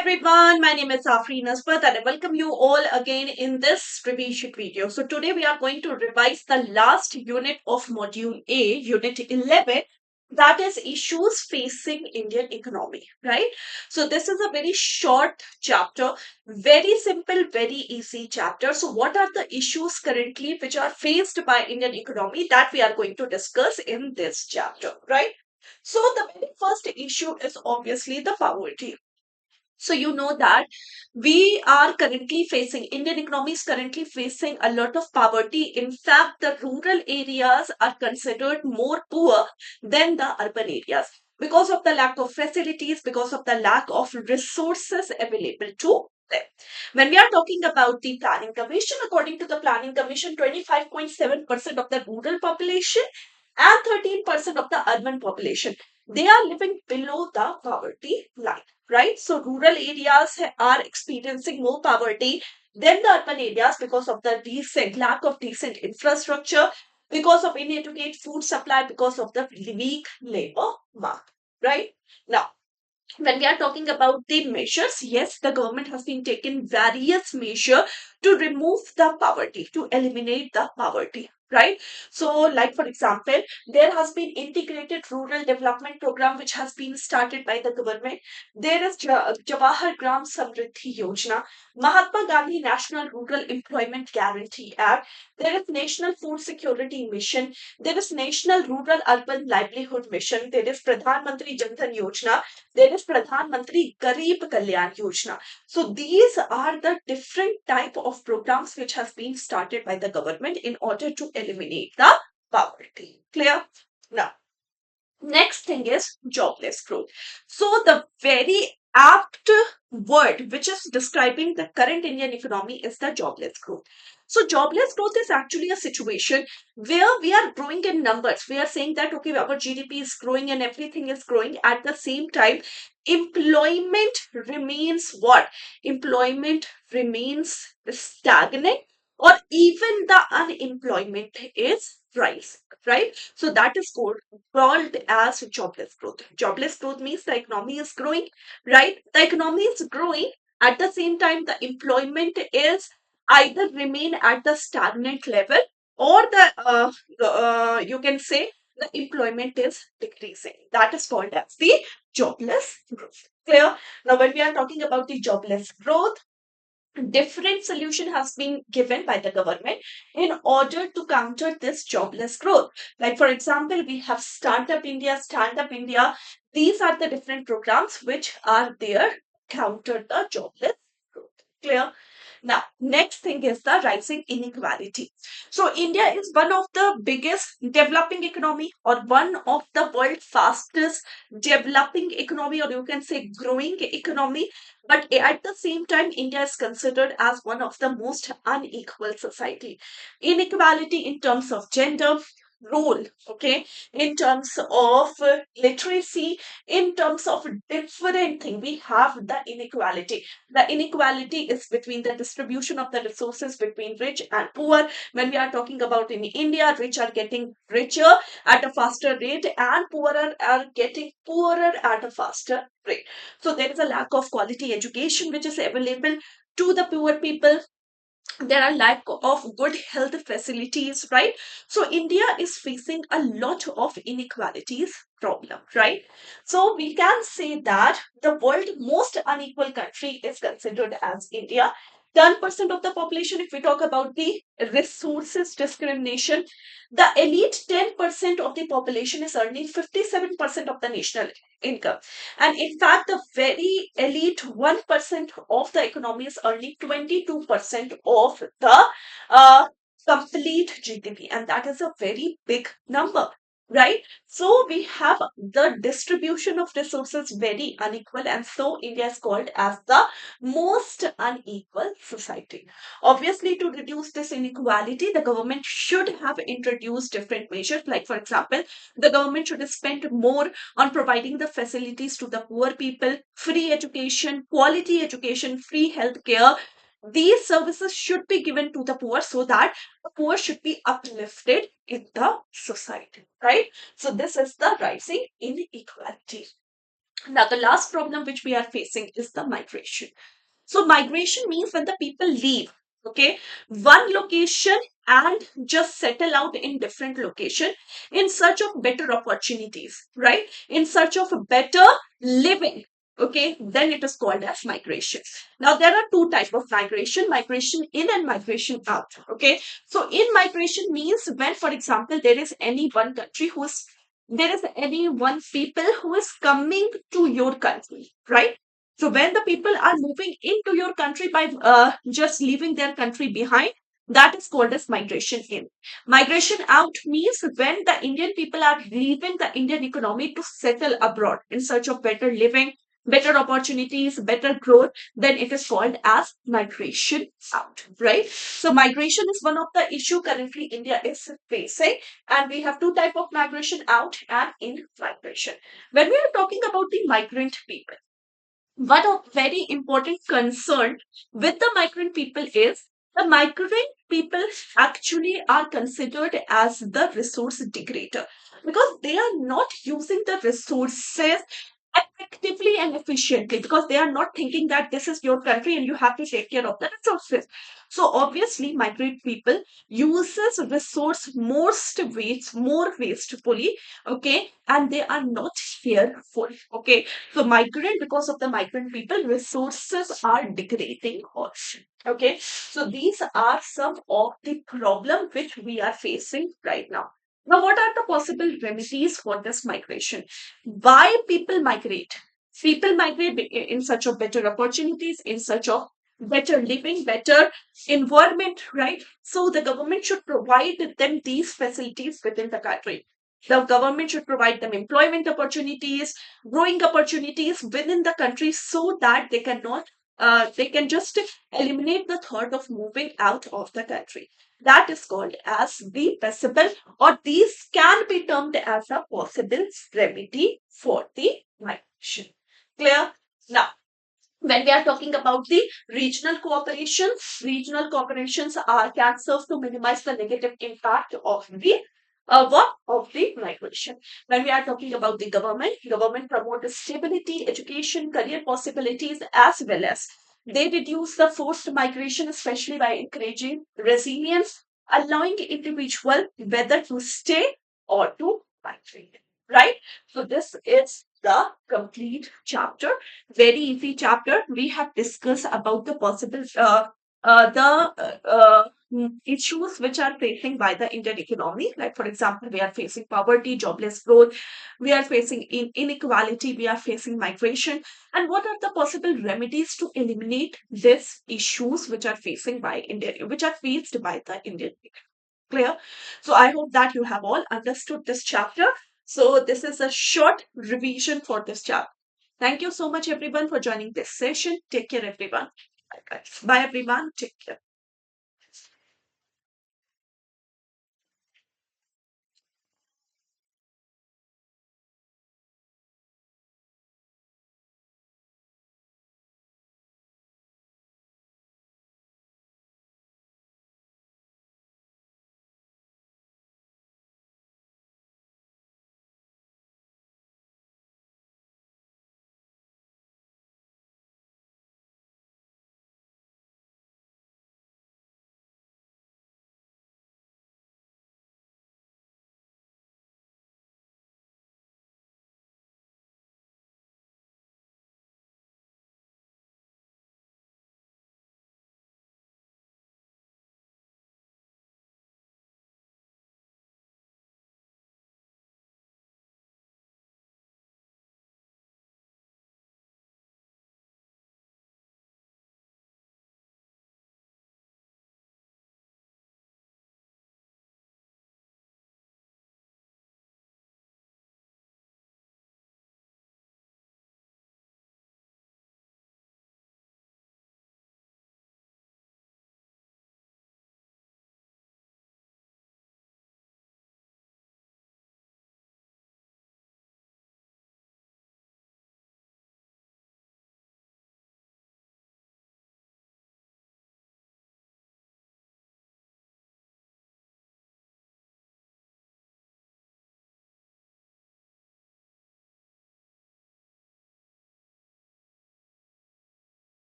everyone, my name is Afreen Aspat and I welcome you all again in this revision video. So today we are going to revise the last unit of Module A, Unit 11, that is issues facing Indian economy, right? So this is a very short chapter, very simple, very easy chapter. So what are the issues currently which are faced by Indian economy that we are going to discuss in this chapter, right? So the very first issue is obviously the poverty. So you know that we are currently facing, Indian economy is currently facing a lot of poverty. In fact, the rural areas are considered more poor than the urban areas because of the lack of facilities, because of the lack of resources available to them. When we are talking about the Planning Commission, according to the Planning Commission, 25.7% of the rural population and 13% of the urban population, they are living below the poverty line, right? So rural areas are experiencing more poverty than the urban areas because of the decent lack of decent infrastructure, because of inadequate food supply, because of the weak labor market, right? Now, when we are talking about the measures, yes, the government has been taken various measures to remove the poverty, to eliminate the poverty, right? So, like for example, there has been integrated rural development program which has been started by the government. There is Jawahar Gram Samriddhi Yojana, Mahatma Gandhi National Rural Employment Guarantee Act. There is National Food Security Mission. There is National Rural Urban Livelihood Mission. There is Pradhan Mantri Jan Dhan Yojana. There is Pradhan Mantri Garib Kalyan Yojana. So these are the different type of programs which has been started by the government in order to eliminate the poverty. Clear? Now, next thing is jobless growth. So the very apt word which is describing the current Indian economy is the jobless growth. So jobless growth is actually a situation where we are growing in numbers. We are saying that okay, our GDP is growing and everything is growing. At the same time, employment remains what? Employment remains stagnant, or even the unemployment is rising, right? So that is called as jobless growth. Jobless growth means the economy is growing, right? The economy is growing. At the same time, the employment is either remain at the stagnant level, or you can say the employment is decreasing. That is called as the jobless growth. Clear? Now, when we are talking about the jobless growth, different solution has been given by the government in order to counter this jobless growth. Like for example, we have Startup India, Stand Up India. These are the different programs which are there to counter the jobless growth. Clear? Now, next thing is the rising inequality. So, India is one of the biggest developing economy, or one of the world's fastest developing economy, or you can say growing economy. But at the same time, India is considered as one of the most unequal society. Inequality in terms of gender, role, okay, in terms of literacy, in terms of different thing, we have the inequality. The inequality is between the distribution of the resources between rich and poor. When we are talking about in India, rich are getting richer at a faster rate and poorer are getting poorer at a faster rate. So there is a lack of quality education which is available to the poor people. There are lack of good health facilities, right? So India is facing a lot of inequalities problem, right? So we can say that the world most unequal country is considered as India. 10% of the population, if we talk about the resources discrimination, the elite 10% of the population is earning 57% of the national income. And in fact, the very elite 1% of the economy is earning 22% of the complete GDP. And that is a very big number, right? So we have the distribution of resources very unequal. And so India is called as the most unequal society. Obviously, to reduce this inequality, the government should have introduced different measures. Like, for example, the government should have spent more on providing the facilities to the poor people, free education, quality education, free healthcare. These services should be given to the poor so that the poor should be uplifted in the society, right? So this is the rising inequality. Now, the last problem which we are facing is the migration. So migration means when the people leave, okay, one location and just settle out in different location in search of better opportunities, right? In search of a better living. Okay, then it is called as migration. Now there are two types of migration: migration in and migration out. Okay, so in migration means when, for example, there is any one country who is there is any one people who is coming to your country, right? So when the people are moving into your country by just leaving their country behind, that is called as migration in. Migration out means when the Indian people are leaving the Indian economy to settle abroad in search of better living, better opportunities, better growth, then it is called as migration out, right? So migration is one of the issue currently India is facing, and we have two type of migration: out and in migration. When we are talking about the migrant people, what a very important concern with the migrant people is the migrant people actually are considered as the resource degrader because they are not using the resources effectively and efficiently, because they are not thinking that this is your country and you have to take care of the resources. So obviously migrant people uses resource more wastefully, okay, and they are not careful, okay. So migrant, because of the migrant people, resources are degrading also. Okay. So these are some of the problem which we are facing right now. Now, what are the possible remedies for this migration? Why people migrate? People migrate in search of better opportunities, in search of better living, better environment, right? So the government should provide them these facilities within the country. The government should provide them employment opportunities, growing opportunities within the country, so that they can just eliminate the thought of moving out of the country. That is called as the possible, or these can be termed as a possible remedy for the migration. Clear? Now, when we are talking about the regional cooperations are can serve to minimize the negative impact of the what of the migration. When we are talking about the government promotes stability, education, career possibilities, as well as they reduce the forced migration, especially by encouraging resilience, allowing individual whether to stay or to migrate. Right? So this is the complete chapter. Very easy chapter. We have discussed about the possible issues which are facing by the Indian economy. Like for example, we are facing poverty, jobless growth, we are facing inequality, we are facing migration, and what are the possible remedies to eliminate these issues which are facing by India, which are faced by the Indian people. Clear? So I hope that you have all understood this chapter. So this is a short revision for this chapter. Thank you so much everyone for joining this session. Take care everyone. Bye guys. Bye everyone. Take care.